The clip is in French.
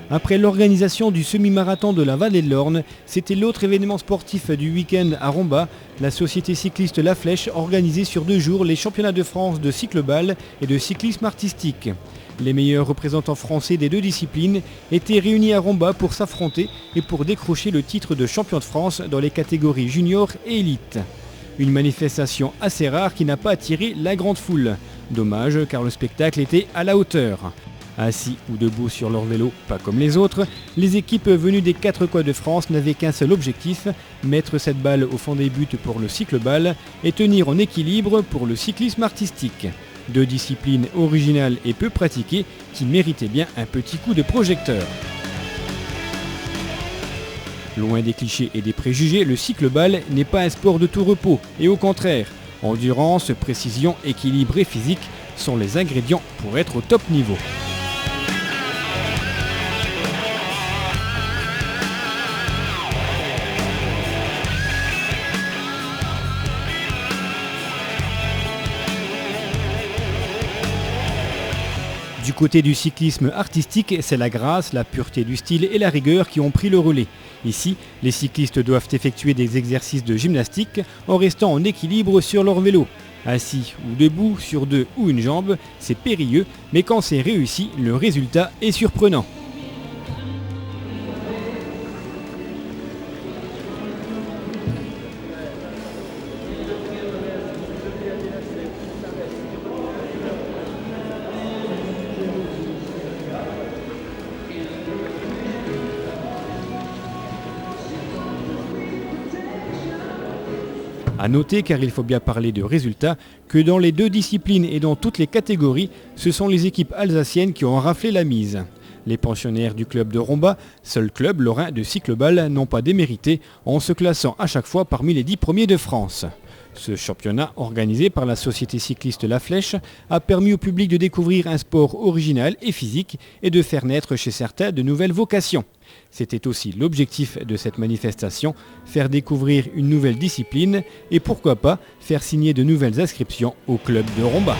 Après l'organisation du semi-marathon de la Vallée de l'Orne, c'était l'autre événement sportif du week-end à Romba. La société cycliste La Flèche organisait sur 2 jours les championnats de France de cycloball et de cyclisme artistique. Les meilleurs représentants français des 2 disciplines étaient réunis à Romba pour s'affronter et pour décrocher le titre de champion de France dans les catégories junior et élite. Une manifestation assez rare qui n'a pas attiré la grande foule. Dommage car le spectacle était à la hauteur. Assis ou debout sur leur vélo, pas comme les autres, les équipes venues des 4 coins de France n'avaient qu'un seul objectif, mettre cette balle au fond des buts pour le cycloball et tenir en équilibre pour le cyclisme artistique. 2 disciplines originales et peu pratiquées qui méritaient bien un petit coup de projecteur. Loin des clichés et des préjugés, le cycloball n'est pas un sport de tout repos, et au contraire, endurance, précision, équilibre et physique sont les ingrédients pour être au top niveau. Du côté du cyclisme artistique, c'est la grâce, la pureté du style et la rigueur qui ont pris le relais. Ici, les cyclistes doivent effectuer des exercices de gymnastique en restant en équilibre sur leur vélo. Assis ou debout sur 2 ou une jambe, c'est périlleux, mais quand c'est réussi, le résultat est surprenant. A noter, car il faut bien parler de résultats, que dans les 2 disciplines et dans toutes les catégories, ce sont les équipes alsaciennes qui ont raflé la mise. Les pensionnaires du club de Romba, seul club lorrain de cycloball, n'ont pas démérité en se classant à chaque fois parmi les 10 premiers de France. Ce championnat, organisé par la société cycliste La Flèche, a permis au public de découvrir un sport original et physique et de faire naître chez certains de nouvelles vocations. C'était aussi l'objectif de cette manifestation, faire découvrir une nouvelle discipline et pourquoi pas faire signer de nouvelles inscriptions au club de Romba.